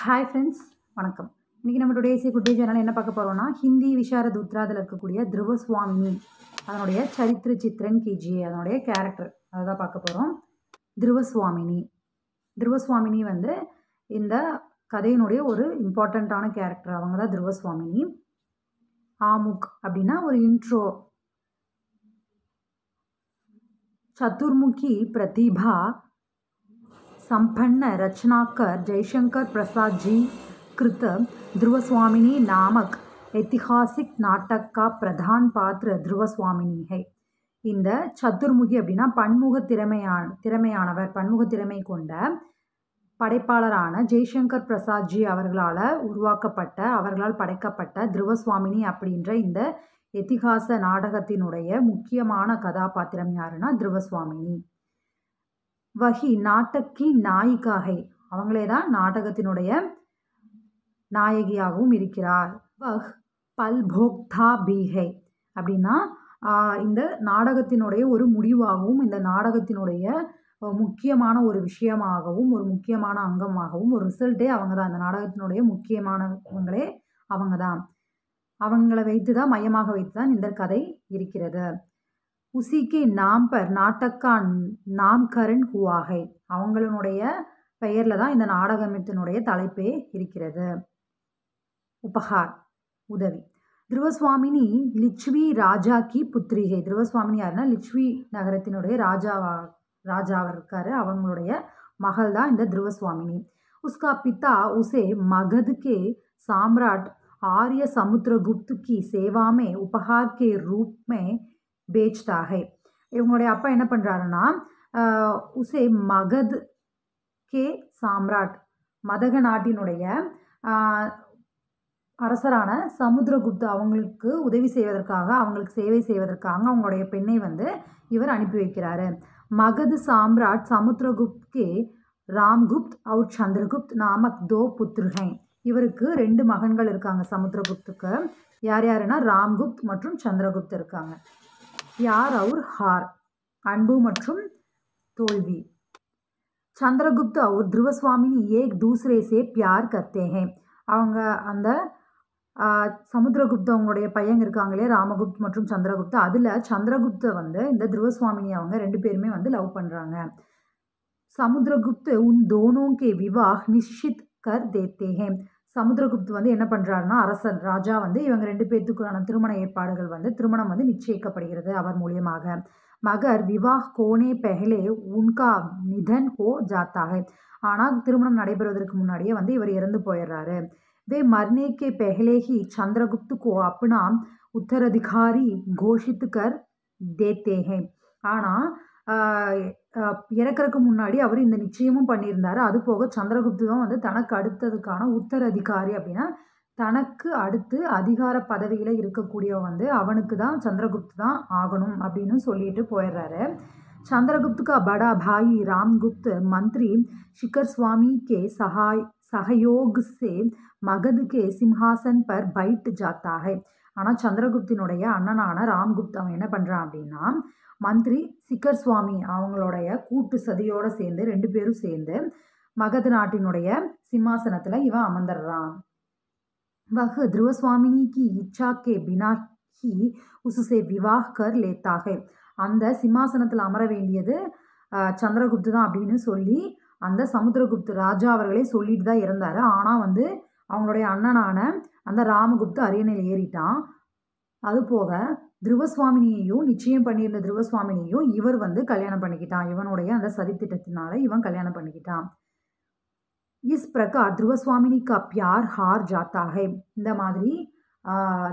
Hi friends, வணக்கம். இன்றைக்கி நம்ம டுடே குட் டே சேனல் என்ன பார்க்க போகிறோம்னா, ஹிந்தி விஷாரத் உத்ராதில் இருக்கக்கூடிய த்ருவஸ்வாமினி அதனுடைய சரித்திர சித்திரன் கீஜியே அதனுடைய கேரக்டர் அதை தான் பார்க்க போகிறோம். த்ருவஸ்வாமினி வந்து இந்த கதையினுடைய ஒரு இம்பார்ட்டண்ட்டான கேரக்டர். அவங்க தான் த்ருவஸ்வாமினி. ஆமுக் அப்படின்னா ஒரு இன்ட்ரோ. चतुर्मुखी प्रतिभा संपन्न रचनाकर जयशंकर प्रसाद जी कृत ध्रुवस्वामिनी नामक ऐतिहासिक नाटक का प्रधान पात्र ध्रुवस्वामिनी है. இந்த சதுர்முகி அப்படின்னா பன்முக திறமையானவர், பன்முக திறமை கொண்ட படைப்பாளரான ஜெய்சங்கர் பிரசாத் ஜி அவர்களால் படைக்கப்பட்ட த்ருவஸ்வாமினி அப்படின்ற இந்த எதிகாச நாடகத்தினுடைய முக்கியமான கதாபாத்திரம் யாருன்னா த்ருவஸ்வாமினி. வஹி நாட்டக்கி நாயிகாகை, அவங்களே தான் நாடகத்தினுடைய நாயகியாகவும் இருக்கிறார். வஹ் பல்போக்தா பீஹை அப்படின்னா இந்த நாடகத்தினுடைய ஒரு முடிவாகவும், இந்த நாடகத்தினுடைய முக்கியமான ஒரு விஷயமாகவும், ஒரு முக்கியமான அங்கமாகவும், ஒரு ரிசல்ட்டே அவங்க தான். இந்த நாடகத்தினுடைய முக்கியமானவங்களே அவங்க தான். அவங்கள வைத்து தான், மையமாக வைத்து தான் இந்த கதை இருக்கிறது. உசிக்கு நாம் பர் நாட்டக்கா நாம்கரன் ஹுவாகை, அவங்களுடைய பெயரில் தான் இந்த நாடகத்தினுடைய தலைப்பே இருக்கிறது. உபகார் உதவி. த்ருவஸ்வாமினி லிச்வி ராஜா கி புத்ரிகை. த்ருவஸ்வாமினி யாருன்னா லிச்வி நகரத்தினுடைய ராஜாவாக இருக்காரு. அவங்களுடைய மகள் தான் இந்த த்ருவஸ்வாமினி. உஸ்கா பிதா உசே மகத் கே சாம்ராட் आर्य समुद्रगुप्त की सेवा में उपहार के रूप में बेचता है. இவங்களுடைய அப்பா என்ன பண்ணுறாருன்னா, உசே மகத் கே சாம்ராட், மதக நாட்டினுடைய அரசரான சமுத்திரகுப்த அவங்களுக்கு உதவி செய்வதற்காக, அவங்களுக்கு சேவை செய்வதற்காக அவங்களுடைய பெண்ணை வந்து இவர் அனுப்பி வைக்கிறாரு. மகத் சாம்ராட் சமுத்திரகுப்த் கே ராம்குப்த் और சந்திரகுப்த் நாமக் दो पुत्र हैं. இவருக்கு 2 மகன்கள் இருக்காங்க சமுத்திரகுப்துக்கு. யார் யாருன்னா ராம்குப்த் மற்றும் சந்திரகுப்த் இருக்காங்க. யார் அவர் ஹார், அன்பு மற்றும் தோல்வி. சந்திரகுப்த் அவர் த்ருவஸ்வாமினி ஏக் தூசரே சே பியார் கர்த்தே ஹே. அவங்க அந்த சமுத்திரகுப்த அவங்களுடைய பையன் இருக்காங்களே ராமகுப்த் மற்றும் சந்திரகுப்த், அதில் சந்திரகுப்தை வந்து இந்த த்ருவஸ்வாமினி அவங்க 2 பேருமே வந்து லவ் பண்ணுறாங்க. சமுத்திரகுப்த் உன் தோனோं के विवाह निश्चित कर देते हैं. சமுத்திரகுப்த் வந்து என்ன பண்ணுறாருன்னா, அரசன் ராஜா வந்து இவங்க 2 பேர்த்துக்கான திருமண ஏற்பாடுகள் வந்து திருமணம் வந்து நிச்சயிக்கப்படுகிறது அவர் மூலியமாக. மகர் விவாஹ் கோனே பெஹலே உன்கா நிதன் ஹோ ஜாத்தா ஹை. ஆனால் திருமணம் நடைபெறுவதற்கு முன்னாடியே வந்து இவர் இறந்து போயிடுறாரு. வே மர்னே கே பெஹலே ஹி சந்திரகுப்து கோ அப்னா உத்தரதிகாரி கோஷித் கர் தேத்தே ஹை. ஆனால் இறக்கிறதுக்கு முன்னாடி அவர் இந்த நிச்சயமும் பண்ணியிருந்தார். அது போக சந்திரகுப்து தான் வந்து தனக்கு அடுத்ததுக்கான உத்தரதிகாரி, அப்படின்னா தனக்கு அடுத்து அதிகார பதவியில் இருக்கக்கூடிய வந்து அவனுக்கு தான் சந்திரகுப்து தான் ஆகணும் அப்படின்னு சொல்லிட்டு போயிடுறாரு. சந்திரகுப்து का बड़ा भाई रामगुप्त मंत्री शिखर स्वामी के सहयोग से मगध के सिंहासन पर बैठ जाता है. ஆனால் சந்திரகுப்தினுடைய அண்ணனான ராம்குப்த் அவன் என்ன பண்ணுறான் அப்படின்னா, மந்திரி சிக்கர் சுவாமி அவங்களுடைய கூட்டு சதியோடு சேர்ந்து 2 பேரும் சேர்ந்து மகத நாட்டினுடைய சிம்மாசனத்தில் இவன் அமர்ந்துடுறான். வஹ் த்ருவஸ்வாமினி கி இச்சா கே பினா ஹி உசுசே விவாஹ் கர் லேத்தா ஹை. அந்த சிம்மாசனத்தில் அமர வேண்டியது சந்திரகுப்து தான் அப்படின்னு சொல்லி அந்த சமுத்திரகுப்து ராஜா அவர்களே சொல்லிட்டு தான் இருந்தார். ஆனால் வந்து அவங்களுடைய அண்ணனான அந்த ராமகுப்து அரியணையில் ஏறிட்டான். அதுபோக த்ருவஸ்வாமினியையும் நிச்சயம் பண்ணியிருந்த த்ருவஸ்வாமினியையும் இவர் வந்து கல்யாணம் பண்ணிக்கிட்டான். இவனுடைய அந்த சதித்திட்டத்தினால இவன் கல்யாணம் பண்ணிக்கிட்டான். இஸ் பிரகார் த்ருவஸ்வாமினி கா பியார் ஹார் ஜாத்தா ஹை. இந்த மாதிரி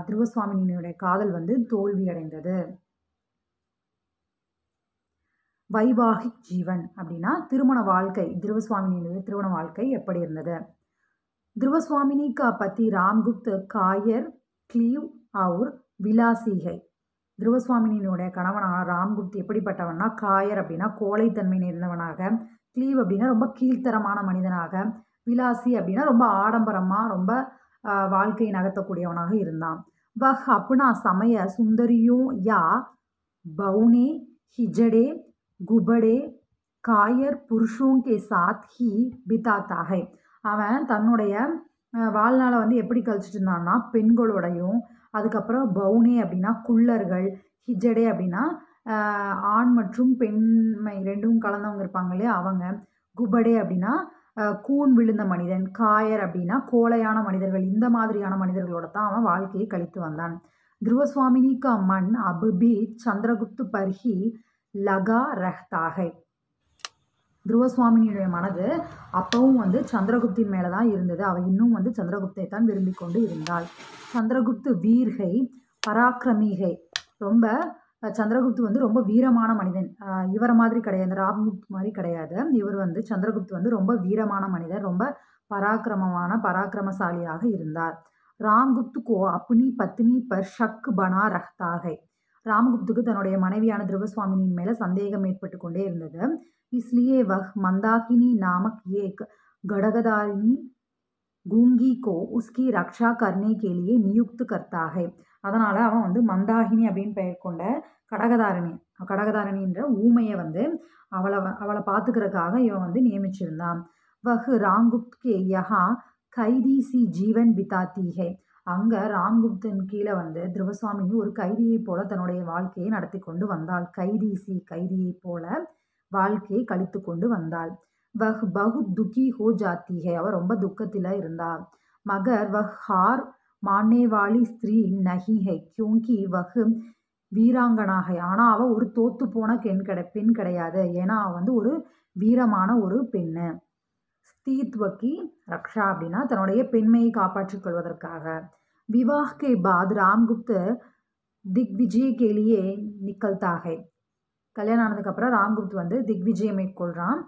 த்ருவஸ்வாமினியுடைய காதல் வந்து தோல்வி அடைந்தது. வைவாகிக் ஜீவன் அப்படின்னா திருமண வாழ்க்கை, த்ருவஸ்வாமினியுடைய திருமண வாழ்க்கை எப்படி இருந்தது. த்ருவஸ்வாமினி கா பதி ராம்குப்த் காயர் கிளீவ் और விலாசி ஹை. த்ருவஸ்வாமினியுடைய கணவனான ராம்குப்த் எப்படிப்பட்டவன்னா, காயர் அப்படின்னா கோழைத்தன்மை நிறைந்தவனாக, கிளீவ் அப்படின்னா ரொம்ப கீழ்த்தரமான மனிதனாக, விலாசி அப்படின்னா ரொம்ப ஆடம்பரமாக ரொம்ப வாழ்க்கை நகர்த்தக்கூடியவனாக இருந்தான். வஹ் அப்னா சமய சுந்தரியோ யா பவுனே ஹிஜடே குபடே காயர் புருஷோं के साथ ही बिताता है. அவன் தன்னுடைய வாழ்நாளை வந்து எப்படி கழிச்சிட்டு இருந்தான்னா பெண்களோடையும், அதுக்கப்புறம் பவுனே அப்படின்னா குள்ளர்கள், ஹிஜடே அப்படின்னா ஆண் மற்றும் பெண்மை 2ம் கலந்தவங்க இருப்பாங்க இல்லையா அவங்க, குபடே அப்படின்னா கூன் விழுந்த மனிதன், காயர் அப்படின்னா கோழையான மனிதர்கள், இந்த மாதிரியான மனிதர்களோட தான் அவன் வாழ்க்கையை கழித்து வந்தான். ध्रुवस्वामिनी का मन अब भी चंद्रगुप्त पर ही लगा रहता है. துருவசுவாமினியுடைய மனது அப்பவும் வந்து சந்திரகுப்தின் மேலே தான் இருந்தது. அவள் இன்னும் வந்து சந்திரகுப்தை தான் விரும்பி கொண்டு இருந்தாள். சந்திரகுப்து வீர்கை பராக்கிரமிகை, ரொம்ப சந்திரகுப்து வந்து ரொம்ப வீரமான மனிதன். இவரை மாதிரி கிடையாது, ராம்குப்த் மாதிரி கிடையாது. இவர் வந்து சந்திரகுப்து வந்து ரொம்ப வீரமான மனிதர், ரொம்ப பராக்கிரமசாலியாக இருந்தார். ராம்குப்து கோ அப்னி பத்னி பர் ஷக் பனா ரஹ்தா ஹை. ராமகுப்துக்கு தன்னுடைய மனைவியான ध्रुवस्वामिனியின் மேலே சந்தேகம் ஏற்பட்டு கொண்டே இருந்தது. इसलिए वह मंदाकिनी नामक एक गड़गदारिणी गूंगी को उसकी रक्षा करने के लिए नियुक्त करता है. அதனால் அவன் வந்து மந்தாகினி அப்படின்னு பெயர் கொண்ட கடகதாரிணின்ற ஊமையை வந்து அவளை பார்த்துக்கிறதுக்காக இவன் வந்து நியமிச்சிருந்தான். வஹ் ராம்குப்த் கே யஹா கைதி சி ஜீவன் பிதாத்தி ஹை. அங்கே ராம்குப்தன் கீழே வந்து ध्रुवस्वामिनी ஒரு கைதியை போல தன்னுடைய வாழ்க்கையை நடத்தி கொண்டு வந்தாள். கைதியை போல வாழ்க்கையை கழித்து கொண்டு வந்தாள். வஹ் பகுத் துக்கி ஹோ ஜாத்தி ஹை. அவள் ரொம்ப துக்கத்தில் இருந்தாள். மகர் வஹ் ஹார் மானே வாலி ஸ்திரீ நஹி ஹை கியோங்கி வஹ் வீராங்கனா ஹை. ஆனால் அவள் ஒரு தோத்து போன பெண் கிடையாது, ஏன்னா அவள் வந்து ஒரு வீரமான ஒரு பெண்ணு. ஸ்தீத்வக்கி ரக்ஷா அப்படின்னா தன்னுடைய பெண்மையை காப்பாற்றிக் கொள்வதற்காக. விவாஹ் கே பாத் ராம்குப்த் திக்விஜய் கேலியே நிக்கல்தா ஹை. கல்யாணம் ஆனதுக்கப்புறம் ராம்குப்த் வந்து திக்விஜயம் மேற்கொள்கிறான்,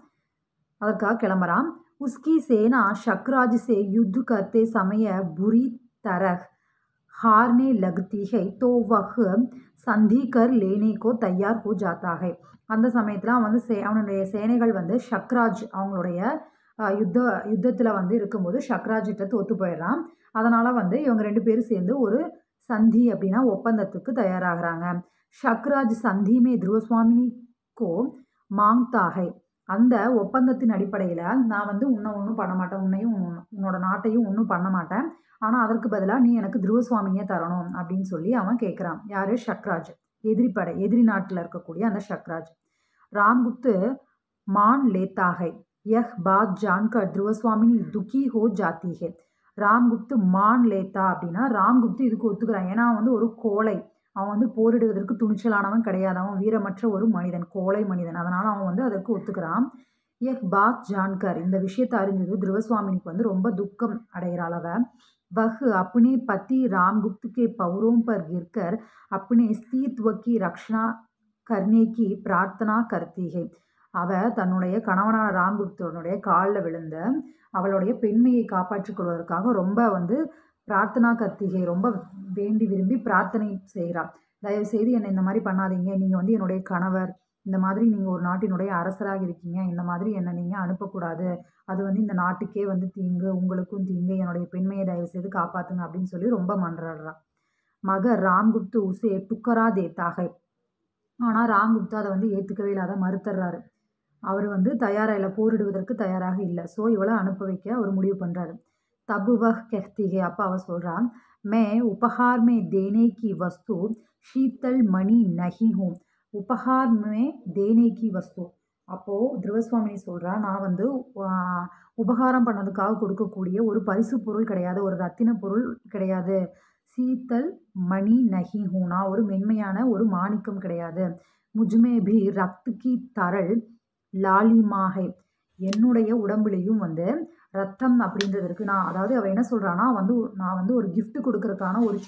அதற்காக கிளம்புறான். உஸ்கி சேனா ஷக்ராஜ் சே யுத் கர்த்தே சமய புரி தரஹ் हारने लगती है तो वह संधि कर लेने को तैयार हो जाता है. அந்த சமயத்தில் அவன் வந்து அவனுடைய சேனைகள் வந்து ஷக்ராஜ் அவங்களுடைய யுத்தத்தில் வந்து இருக்கும்போது ஷக்ராஜ்கிட்ட தோற்று போயிடுறான். அதனால் வந்து இவங்க 2 பேரும் சேர்ந்து ஒரு சந்தி அப்படின்னா ஒப்பந்தத்துக்கு தயாராகிறாங்க. ஷக்ராஜ் சந்தி மே ध्रुवस्वामिनी को मांगता है. அந்த ஒப்பந்தத்தின் அடிப்படையில் நான் வந்து உன்னை ஒன்றும் பண்ண மாட்டேன், உன்னையும் உன்னோட நாட்டையும் ஒன்றும் பண்ண மாட்டேன், ஆனால் அதற்கு பதிலாக நீ எனக்கு ध्रुवस्वामिனியை தரணும் அப்படின்னு சொல்லி அவன் கேட்குறான். யார்? ஷக்ராஜ். எதிரி நாட்டில் இருக்கக்கூடிய அந்த ஷக்ராஜ். ராம்குப்து मान लेता है. यह बात जानकर ध्रुवस्वामिनी दुखी हो जाती है. ராம்குப்து மான் லேத்தா அப்படின்னா ராம்குப்து இதுக்கு ஒத்துக்கிறான். ஏன்னா அவன் வந்து ஒரு கோழை, அவன் வந்து போரிடுவதற்கு துணிச்சலானவன் கிடையாது, அவன் வீரமற்ற ஒரு மனிதன், கோழை மனிதன். அதனால் அவன் வந்து அதற்கு ஒத்துக்கிறான். எக் பாத் ஜான்கர், இந்த விஷயத்தை அறிஞ்சது ध्रुवस्वामिனிக்கு வந்து ரொம்ப துக்கம் அடைகிறாள். அவ வஹ் அப்னே பதி ராம்குப்த் கே பௌரோம் பர் கிர்கர் அப்னே ஸ்தீத்வ கி ரக்ஷனா கர்னே கி பிரார்த்தனா கர்த்தி ஹை. அவ தன்னுடைய கணவனான ராம்குப்தனுடைய காலில் விழுந்து அவளுடைய பெண்மையை காப்பாற்றிக் கொள்வதற்காக ரொம்ப வந்து பிரார்த்தனா கர்த்திகை, ரொம்ப வேண்டி விரும்பி பிரார்த்தனை செய்கிறாள். தயவுசெய்து என்னை இந்த மாதிரி பண்ணாதீங்க, நீங்கள் வந்து என்னுடைய கணவர், இந்த மாதிரி நீங்கள் ஒரு நாட்டினுடைய அரசராக இருக்கீங்க, இந்த மாதிரி என்னை நீங்கள் அனுப்பக்கூடாது, அது வந்து இந்த நாட்டுக்கே வந்து தீங்கு, உங்களுக்கும் தீங்கு, என்னுடைய பெண்மையை தயவுசெய்து காப்பாற்றுங்க அப்படின்னு சொல்லி ரொம்ப மன்றாடுறான். மகர் ராம்குப்து உசே டுக்கரா தேத்தாக. ஆனால் ராம்குப்து அதை வந்து ஏற்றுக்கவே இல்லாத மறுத்துறாரு. அவர் வந்து தயாராக இல்லை, போரிடுவதற்கு தயாராக இல்லை. ஸோ இவளை அனுப்ப வைக்க அவர் முடிவு பண்ணுறாரு. தபு வஹ் கெஹ்திகே, அப்போ அவள் சொல்கிறான், மே உபஹார் மே தேனே கி வஸ்து ஷீத்தல் மணி நஹி ஹூம். உபஹார் மே தேனே கி வஸ்து. அப்போது ध्रुवस्वामिनी சொல்கிறா, நான் வந்து உபகாரம் பண்ணதுக்காக கொடுக்கக்கூடிய ஒரு பரிசு பொருள் கிடையாது, ஒரு ரத்தின பொருள் கிடையாது. சீத்தல் மணி நஹி ஹூனா, ஒரு மென்மையான ஒரு மாணிக்கம் கிடையாது. முஜ்மே பி ரக்த் கி தரல் லாலிமாகை, என்னுடைய உடம்புலையும் வந்து ரத்தம் அப்படின்றதற்கு அதாவது அவள் என்ன சொல்கிறான்னா, நான் வந்து ஒரு கிஃப்ட் கொடுக்கறதுக்கான ஒரு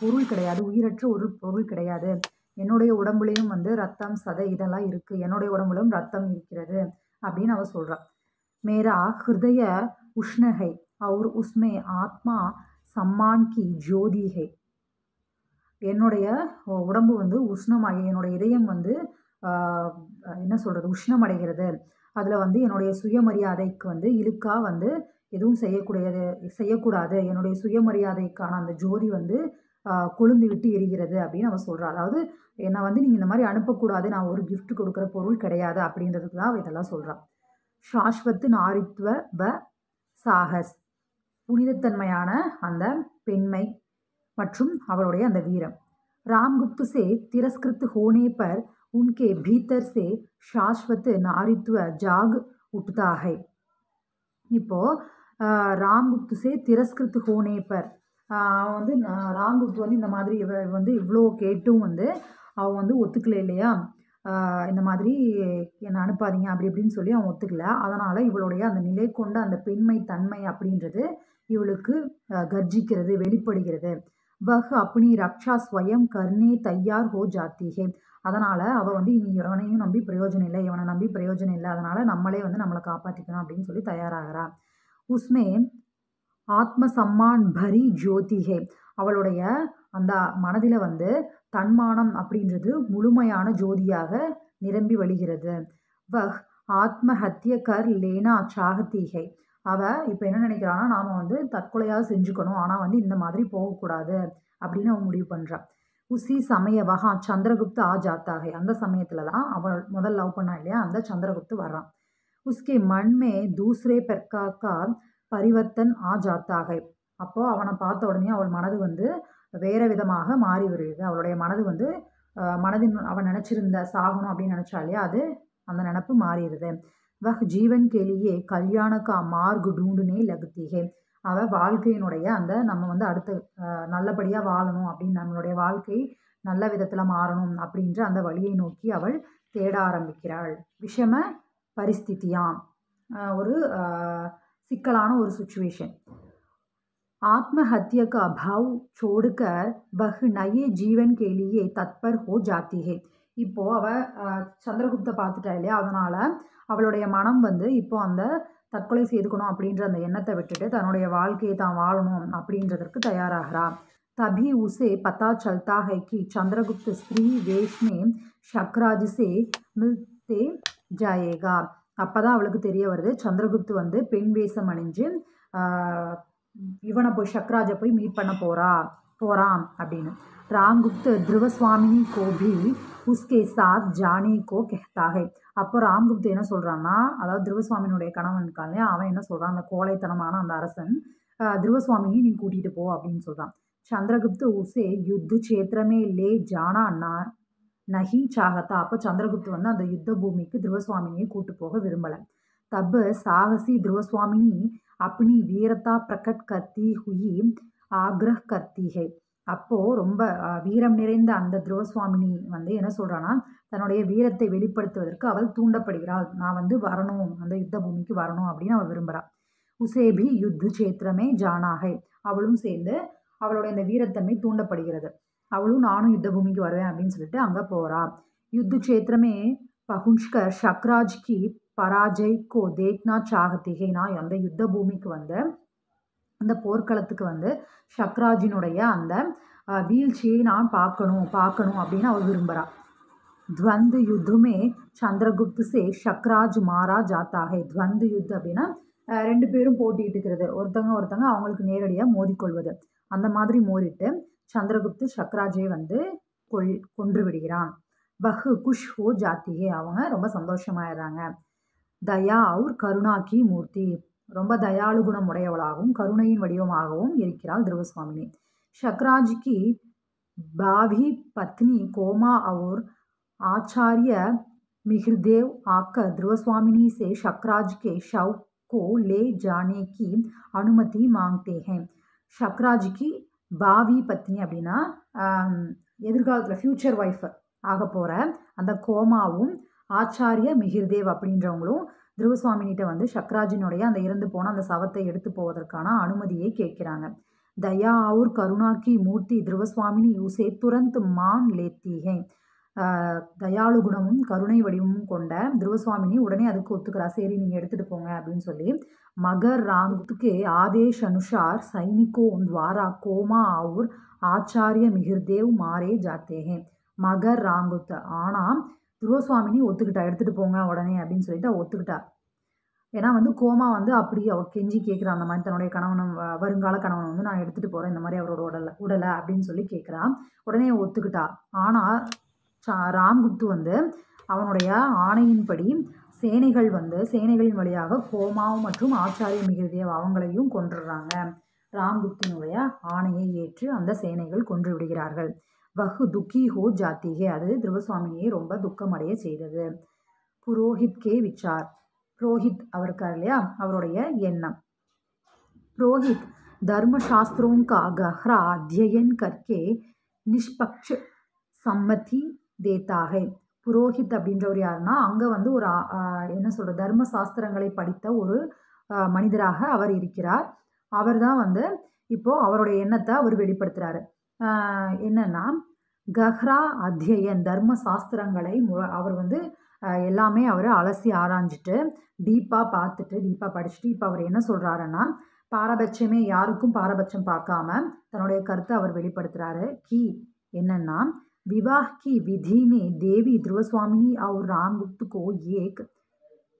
பொருள் கிடையாது, உயிரற்ற ஒரு பொருள் கிடையாது. என்னுடைய உடம்புலையும் வந்து ரத்தம் சதை இதெல்லாம் இருக்குது, என்னுடைய உடம்புலையும் ரத்தம் இருக்கிறது அப்படின்னு அவள் சொல்கிறாள். மேரா ஹிருதய உஷ்ணஹை और उसमें ஆத்மா சம்மான் கி ஜோதி ஹை. என்னுடைய உடம்பு வந்து உஷ்ணமாகி, என்னுடைய இதயம் வந்து என்ன சொல்கிறது, உஷ்ணமடைகிறது. அதில் வந்து என்னுடைய சுயமரியாதைக்கு வந்து இழுக்கா வந்து எதுவும் செய்யக்கூடாது, என்னுடைய சுயமரியாதைக்கான அந்த ஜோதி வந்து கொழுந்து விட்டு எரிகிறது அப்படின்னு அவன் சொல்கிறான். அதாவது என்னை வந்து நீங்கள் இந்த மாதிரி அனுப்பக்கூடாது, நான் ஒரு கிஃப்ட் கொடுக்குற பொருள் கிடையாது அப்படின்றதுக்கு தான் அவள் இதெல்லாம் சொல்கிறான். சாஸ்வத் நாரித்வ வ சாகஸ் புனிதத்தன்மையான அந்த பெண்மை மற்றும் அவளுடைய அந்த வீரம். रामगुप्त से तिरस्कृत होने पर उनके भीतर से शाश्वत नारित्व जाग उठता है. இப்போ ராம்குப்து சே திரஸ்கிருத் ஹோனே பர் வந்து ராம்குப்து வந்து இந்த மாதிரி வந்து இவ்வளோ கேட்டும் வந்து அவன் வந்து ஒத்துக்கல இல்லையா, இந்த மாதிரி என்னை அனுப்பாதீங்க அப்படி இப்படின்னு சொல்லி அவன் ஒத்துக்கல. அதனால் இவளுடைய அந்த நிலை கொண்ட அந்த பெண்மை தன்மை அப்படின்றது இவளுக்கு கர்ஜிக்கிறது, வெளிப்படுகிறது. वह अपनी रक्षा स्वयं करने तैयार हो जाती है. அதனால் அவள் வந்து இனி இவனையும் நம்பி பிரயோஜனம் இல்லை, இவனை நம்பி பிரயோஜனம் இல்லை, அதனால் நம்மளே வந்து நம்மளை காப்பாற்றிக்கணும் அப்படின்னு சொல்லி தயாராகிறா. உஸ்மே ஆத்ம சம்மான் பரி ஜோதி ஹே. அவளுடைய அந்த மனதில் வந்து தன்மானம் அப்படின்றது முழுமையான ஜோதியாக நிரம்பி வழிகிறது. வஹ் ஆத்ம ஹத்திய கர் லேனா சாகதி ஹே. அவள் இப்போ என்ன நினைக்கிறான்னா, நாம் வந்து தற்கொலையாக செஞ்சுக்கணும், ஆனால் வந்து இந்த மாதிரி போகக்கூடாது அப்படின்னு அவன் முடிவு பண்ணுறான். உசி சமய வஹா சந்திரகுப்து ஆ ஜாத்தாக. அந்த சமயத்தில் தான் அவள் முதல் லவ் பண்ணா இல்லையா, அந்த சந்திரகுப்து வர்றான். உஸ்கே மண்மே தூசரே பெர்காக்கா பரிவர்த்தன் ஆ ஜாத்தாக. அப்போது அவனை பார்த்த உடனே அவள் மனது வந்து வேறு விதமாக மாறி வருகிறது. அவளுடைய மனது வந்து மனதின் அவன் நினச்சிருந்த சாகணும் அப்படின்னு நினச்சா இல்லையா, அது அந்த நினப்பு மாறிடுது. வஹ் ஜீவன் கேலியே கல்யாண கா மார்க் டூண்டுனே லகுத்திகே. அவள் வாழ்க்கையினுடைய அந்த நம்ம வந்து அடுத்து நல்லபடியாக வாழணும் அப்படின்னு, நம்மளுடைய வாழ்க்கை நல்ல விதத்தில் மாறணும் அப்படின்ற அந்த வழியை நோக்கி அவள் தேட ஆரம்பிக்கிறாள். விஷம பரிஸ்திதியாம், ஒரு சிக்கலான ஒரு சுச்சுவேஷன். आत्महत्या का भाव छोड़कर वह नए जीवन के लिए तत्पर हो जाती है. இப்போது அவள் சந்திரகுப்தை பார்த்துட்டா இல்லையா, அதனால் அவளுடைய மனம் வந்து இப்போ அந்த தற்கொலை செய்துக்கணும் அப்படின்ற அந்த எண்ணத்தை விட்டுட்டு தன்னுடைய வாழ்க்கையை தான் வாழணும் அப்படின்றதற்கு தயாராகிறா. तभी उसे पता चलता है कि चंद्रगुप्त स्त्री वेश में शक्राज से मिलते जाएगा. அப்போ தான் அவளுக்கு தெரிய வருது, சந்திரகுப்து வந்து பெண் வேஷம் அணிஞ்சு இவனை போய் சக்ராஜை போய் மீட் பண்ண போகிறான் அப்படின்னு. ராம்குப்த் த்ருவஸ்வாமினி கோபி உஸ்கே சாத் ஜானே கோ கெஹ்தாக. அப்போ ராம்குப்த் என்ன சொல்கிறான்னா, அதாவது த்ருவஸ்வாமினுடைய கணவன் இருக்கான் இல்லையா, அவன் என்ன சொல்கிறான், அந்த கோழைத்தனமான அந்த அரசன் த்ருவஸ்வாமினி நீ கூட்டிகிட்டு போ அப்படின்னு சொல்கிறான். சந்திரகுப்த் உசே யுத்த சேத்திரமே லே ஜானா நஹி சாகத்தா. அப்போ சந்திரகுப்த் வந்து அந்த யுத்த பூமிக்கு த்ருவஸ்வாமினியை கூட்டு போக விரும்பலை. तब साहसी ध्रुवस्वामिनी अपनी वीरता प्रकट करती हुई आग्रह करती है. அப்போது ரொம்ப வீரம் நிறைந்த அந்த த்ருவஸ்வாமினி வந்து என்ன சொல்கிறான்னா, தன்னுடைய வீரத்தை வெளிப்படுத்துவதற்கு அவள் தூண்டப்படுகிறாள். நான் வந்து வரணும், அந்த யுத்த பூமிக்கு வரணும் அப்படின்னு அவள் விரும்புகிறாள். உசேபி யுத்த சேத்திரமே ஜானாகை. அவளும் சேர்ந்து அவளுடைய அந்த வீரத்தன்மை தூண்டப்படுகிறது. அவளும் நானும் யுத்த பூமிக்கு வருவேன் அப்படின்னு சொல்லிட்டு அங்கே போகிறா. யுத்த சேத்திரமே பகுன்ஷ்கர் ஷக்ராஜ் கி பராஜய் கோ தேக்னா சாகத்திகை. நான் அந்த யுத்த பூமிக்கு வந்து அந்த போர்க்களத்துக்கு வந்து ஷக்ராஜினுடைய அந்த வீழ்ச்சியை நான் பார்க்கணும் அப்படின்னு அவள் விரும்புகிறாள். துவந்து யுத்தமே சந்திரகுப்து சே ஷக்ராஜ் மாரா ஜாத்தாகை. துவந்து யுத்தம் அப்படின்னா ரெண்டு பேரும் போட்டிட்டு இருக்கிறது, ஒருத்தங்க அவங்களுக்கு நேரடியாக மோதிக்கொள்வது. அந்த மாதிரி மோதிட்டு சந்திரகுப்து ஷக்ராஜை வந்து கொன்று விடுகிறான். பஹு குஷ் ஹோ ஜாத்திகே. அவங்க ரொம்ப சந்தோஷமாயிடுறாங்க. தயா அவுர் கருணா கி மூர்த்தி. ரொம்ப தயாளு குணம் உடையவளாகவும் கருணையின் வடிவமாகவும் இருக்கிறாள் ध्रुवस्वामिनी. शक्राज की भावी पत्नी कोमा और आचार्य मिहिरदेव आकर ध्रुवस्वामिनी से शक्राज के शव को ले जाने की अनुमति मांगते हैं. शक्राज की भावी पत्नी அப்படின்னா எதிர்காலத்தில் ஃப்யூச்சர் ஒய்ஃப் ஆக போகிற அந்த கோமாவும் ஆச்சாரிய மிகிர்தேவ் அப்படின்றவங்களும் ध्रुवस्वामिனிட்ட வந்து ஷக்ராஜினுடைய அந்த இறந்து போன அந்த சவத்தை எடுத்து போவதற்கான அனுமதியை கேட்குறாங்க. தயா அவுர் கருணா கி மூர்த்தி ध्रुवस्वामिनी உசே துரந்த் மான் லேத்தி ஹே. தயாளு குணமும் கருணை வடிவமும் கொண்ட ध्रुवस्वामिनी உடனே அதுக்கு ஒத்துக்கிறா. சரி நீங்கள் எடுத்துகிட்டு போங்க அப்படின்னு சொல்லி மகர் ராம்குப்துக்கு ஆதேஷ் அனுசார் சைனிகோ துவாரா கோமா அவுர் ஆச்சாரிய மிகிர்தேவ் மாரே ஜாத்தே ஹே. மகர் ராம்குப்த். ஆனால் ध्रुवस्वामिनी ஒத்துக்கிட்டா, எடுத்துகிட்டு போங்க உடனே அப்படின்னு சொல்லிட்டு அவள் ஒத்துக்கிட்டா. ஏன்னா வந்து கோமா வந்து அப்படி அவள் கெஞ்சி கேட்குறான், அந்த மாதிரி தன்னுடைய கணவனும் வருங்கால கணவனை வந்து நான் எடுத்துகிட்டு போகிறேன், இந்த மாதிரி அவரோட உடலை அப்படின்னு சொல்லி கேட்குறான். உடனே ஒத்துக்கிட்டா. ஆனால் ராம்குப்து வந்து அவனுடைய ஆணையின்படி சேனைகளின் வழியாக கோமாவும் மற்றும் ஆச்சாரிய மிகிர்தேவ் அவங்களையும் கொன்றுடுறாங்க. ராம்குப்தினுடைய ஆணையை ஏற்று அந்த சேனைகள் கொன்று விடுகிறார்கள். வஹு துக்கி ஹோ ஜாத்திகே, அது துருவசுவாமினியை ரொம்ப துக்கமடைய செய்தது. புரோஹித் கே விச்சார், புரோஹித் அவர் இருக்கார் இல்லையா, அவருடைய எண்ணம். புரோஹித் धर्मशास्त्रों का गहरा अध्ययन करके निष्पक्ष सम्मति देता है. புரோஹித் அப்படின்றவர் யாருன்னா, அங்கே வந்து ஒரு என்ன சொல்கிற தர்ம சாஸ்திரங்களை படித்த ஒரு மனிதராக அவர் இருக்கிறார். அவர் தான் வந்து இப்போது அவருடைய எண்ணத்தை அவர் வெளிப்படுத்துகிறாரு. என்னென்னா கஹ்ரா அத்தியன், தர்ம சாஸ்திரங்களை அவர் வந்து எல்லாமே அவர் அலசி ஆராய்ஞ்சிட்டு டீப்பாக படிச்சுட்டு இப்போ அவர் என்ன சொல்கிறாருன்னா, பாரபட்சமே யாருக்கும் பாரபட்சம் பார்க்காம தன்னுடைய கருத்தை அவர் வெளிப்படுத்துகிறாரு. என்னன்னா विवाह की विधि ने देवी ध्रुवस्वामिनी और रामगुप्त को एक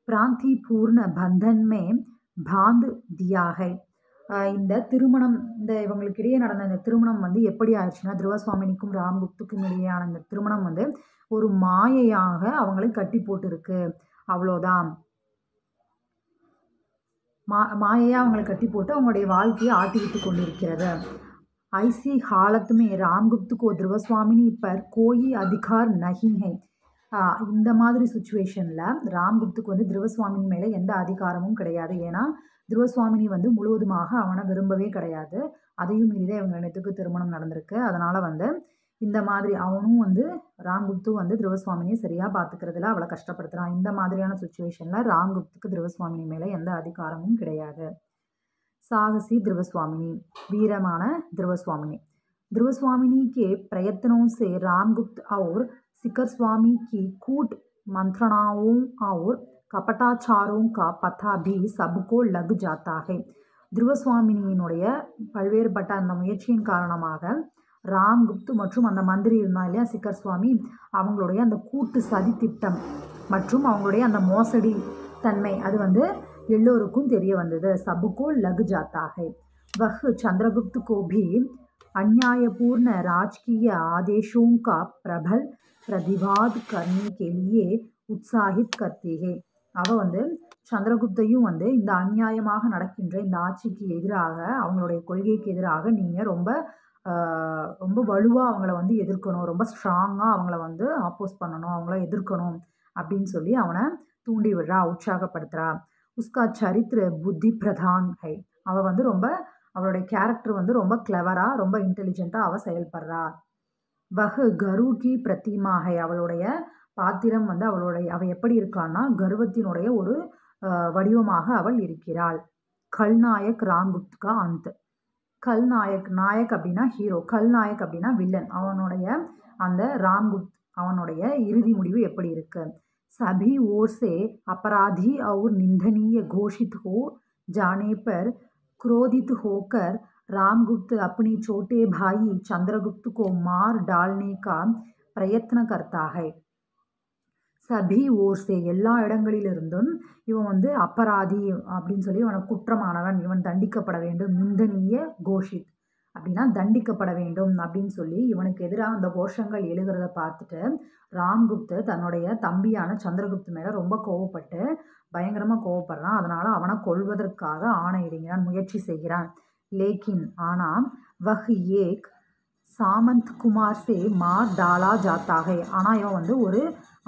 प्रांतिपूर्ण बंधन में बांध दिया है. இந்த திருமணம், இவங்களுக்கு இடையே நடந்த இந்த திருமணம் வந்து எப்படி ஆயிடுச்சுன்னா, த்ருவசுவாமினிக்கும் ராம்குப்துக்கும் இடையேயான இந்த திருமணம் வந்து ஒரு மாயையாக அவங்களை கட்டி போட்டுருக்கு, அவ்வளோதான். மாயையாக அவங்களை கட்டி போட்டு அவங்களுடைய வாழ்க்கையை ஆட்டிவிட்டு கொண்டிருக்கிறது. ஐசி हालत में रामगुप्त को ध्रुवस्वामिनी पर कोई अधिकार नहीं है. இந்த மாதிரி சுச்சுவேஷனில் ராம்குப்துக்கு வந்து த்ருவசுவாமினி மேலே எந்த அதிகாரமும் கிடையாது. ஏன்னா த்ருவசுவாமினி வந்து முழுவதுமாக அவனை விரும்பவே கிடையாது. அதையும் மீறி இவங்க ரெண்டுத்துக்கு திருமணம் நடந்திருக்கு. அதனால் வந்து இந்த மாதிரி அவனும் வந்து ராம்குப்து வந்து த்ருவசுவாமினியை சரியாக பார்த்துக்கிறதுல அவளை கஷ்டப்படுத்துகிறான். இந்த மாதிரியான சுச்சுவேஷனில் ராம்குப்துக்கு த்ருவசுவாமினி மேலே எந்த அதிகாரமும் கிடையாது. साहसी ध्रुवस्वामिनी, वीरमान ध्रुवस्वामिनी. ध्रुवस्वामिनी के प्रयत्नों से रामगुप्त और सिकरस्वामी की कूट मंत्रणाओं और कपटाचारों का पता भी सबको लग जाता है. ध्रुवस्वामिनिயினுடைய பல்வேறுபட்ட அந்த முயற்சியின் காரணமாக ராம்குப்து மற்றும் அந்த மந்திரி இருந்தா இல்லையா சிக்கர்ஸ்வாமி, அவங்களுடைய அந்த கூட்டு சதி திட்டம் மற்றும் அவங்களுடைய அந்த மோசடி தன்மை அது வந்து எல்லோருக்கும் தெரிய வந்தது. सबको लग जाता है. वह चंद्रगुप्त को भी अन्यायपूर्ण राजकीय आदेशों का प्रबल प्रतिवाद करने के लिए उत्साहित करती है. அவ வந்து சந்திரகுப்தையும் வந்து இந்த அநியாயமாக நடக்கின்ற இந்த ஆட்சிக்கு எதிராக, அவங்களுடைய கொள்கைக்கு எதிராக நீங்கள் ரொம்ப ரொம்ப வலுவாக அவங்கள வந்து எதிர்க்கணும், ரொம்ப ஸ்ட்ராங்காக அவங்கள வந்து ஆப்போஸ் பண்ணணும், அவங்கள எதிர்க்கணும் அப்படின்னு சொல்லி அவனை தூண்டி விடுறா, உற்சாகப்படுத்துகிறா. उसका चरित्र बुद्धि प्रधान है. அவள் வந்து ரொம்ப அவளுடைய கேரக்டர் வந்து ரொம்ப கிளவராக ரொம்ப இன்டெலிஜென்ட்டாக அவள் செயல்படுறா. வஹ் கரு கி பிரதிமா है. அவளுடைய பாத்திரம் வந்து அவள் எப்படி இருக்கான்னா கர்வத்தினுடைய ஒரு வடிவமாக அவள் இருக்கிறாள். கல்நாயக் ராம்குப்த் கா அந்த். நாயக் அப்படின்னா ஹீரோ, கல்நாயக் அப்படின்னா வில்லன். அவனுடைய அந்த ராம்குப்த் அவனுடைய இறுதி முடிவு எப்படி இருக்கு? सभी ओर से अपराधी और निंदनीय घोषित हो जाने पर क्रोधित होकर रामगुप्त अपने छोटे भाई चंद्रगुप्त को मार डालने का प्रयत्न करता है. சபி ஓர்ஸே, எல்லா இடங்களிலிருந்தும் இவன் வந்து அபராதி அப்படின்னு சொல்லி இவனை குற்றமானவன், இவன் தண்டிக்கப்பட வேண்டும், நிந்தனீய கோஷித் அப்படின்னா தண்டிக்கப்பட வேண்டும் அப்படின்னு சொல்லி இவனுக்கு எதிராக அந்த கோஷங்கள் எழுகிறத பார்த்துட்டு ராம்குப்து தன்னுடைய தம்பியான சந்திரகுப்து மேலே ரொம்ப கோவப்பட்டு பயங்கரமாக கோவப்படுறான். அதனால் அவனை கொல்வதற்காக ஆணையிடுகிறான், முயற்சி செய்கிறான். லேக்கின் ஆனால் வஹ் ஏக் சாமந்த் குமார் சே மார் டாலா ஜாத்தாக. ஆனால் இவன் வந்து ஒரு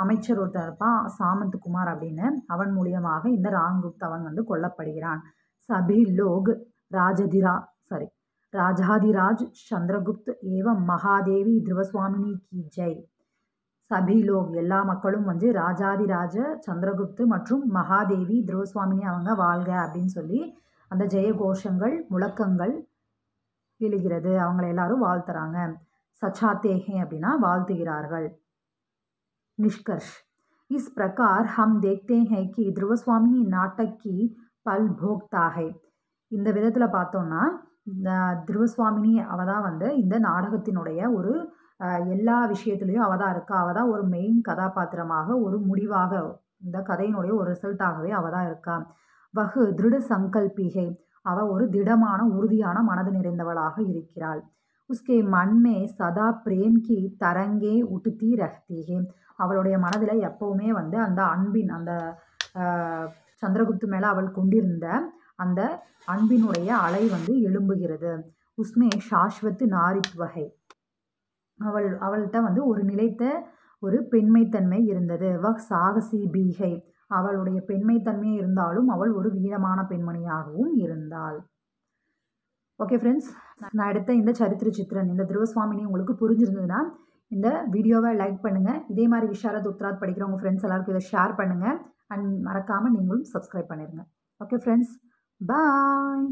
அமைச்சர் ஒருத்தர் இருப்பான் சாமந்த் குமார் அப்படின்னு, அவன் மூலியமாக இந்த ராம்குப்த் அவன் வந்து கொல்லப்படுகிறான். சபி லோக் ராஜாதிராஜ் சந்திரகுப்த் ஏவம் மகாதேவி த்ருவஸ்வாமினி கி ஜெய். சபி லோக், எல்லா மக்களும் வந்து ராஜாதிராஜ சந்திரகுப்து மற்றும் மகாதேவி த்ருவஸ்வாமினி அவங்க வாழ்க அப்படின்னு சொல்லி அந்த ஜெய கோஷங்கள் முழக்கங்கள் எழுகிறது. அவங்கள எல்லாரும் வாழ்த்துறாங்க. சச்சாத்தேஹே அப்படின்னா வாழ்த்துகிறார்கள். निष्कर्ष, इस प्रकार हम देखते हैं कि ध्रुवस्वामिनी नाटक की पल भोगता है. இந்த விதத்தில் பார்த்தோம்னா த்ருவஸ்வாமினி அவள் தான் வந்து இந்த நாடகத்தினுடைய ஒரு எல்லா விஷயத்துலேயும் அவள் தான் இருக்கா. அவள் தான் ஒரு மெயின் கதாபாத்திரமாக, ஒரு முடிவாக, இந்த கதையினுடைய ஒரு ரிசல்ட்டாகவே அவள் தான் இருக்கா. வஹு திருட சங்கல்பிகை, அவள் ஒரு திடமான உறுதியான மனது நிறைந்தவளாக இருக்கிறாள். உஸ்கே மன்மே சதா பிரேம் கி தரங்கே உட்டுத்தி ரஹ்தி ஹே, அவளுடைய மனதில் எப்பவுமே வந்து அந்த அன்பின் அந்த சந்திரகுப்து மேலே அவள் கொண்டிருந்த அந்த அன்பினுடைய அலை வந்து எழும்புகிறது. உஸ்மே சாஸ்வத் நாரித்வகை, அவள்கிட்ட வந்து ஒரு நிலைத்த ஒரு பெண்மைத்தன்மை இருந்தது. வக் சாகசி பீகை, அவளுடைய பெண்மைத்தன்மை இருந்தாலும் அவள் ஒரு வீரமான பெண்மணியாகவும் இருந்தாள். ஓகே ஃப்ரெண்ட்ஸ், நான் எடுத்த இந்த சரித்திர சித்திரன், இந்த துருவசுவாமினி உங்களுக்கு புரிஞ்சிருந்ததுன்னா இந்த வீடியோவை லைக் பண்ணுங்கள். இதே மாதிரி விஷாரத் உத்ராத் படிக்கிற உங்கள் ஃப்ரெண்ட்ஸ் எல்லாருக்கும் இதை ஷேர் பண்ணுங்கள். அண்ட் மறக்காமல் நீங்களும் சப்ஸ்கிரைப் பண்ணிடுங்க. ஓகே ஃப்ரெண்ட்ஸ், பாய்.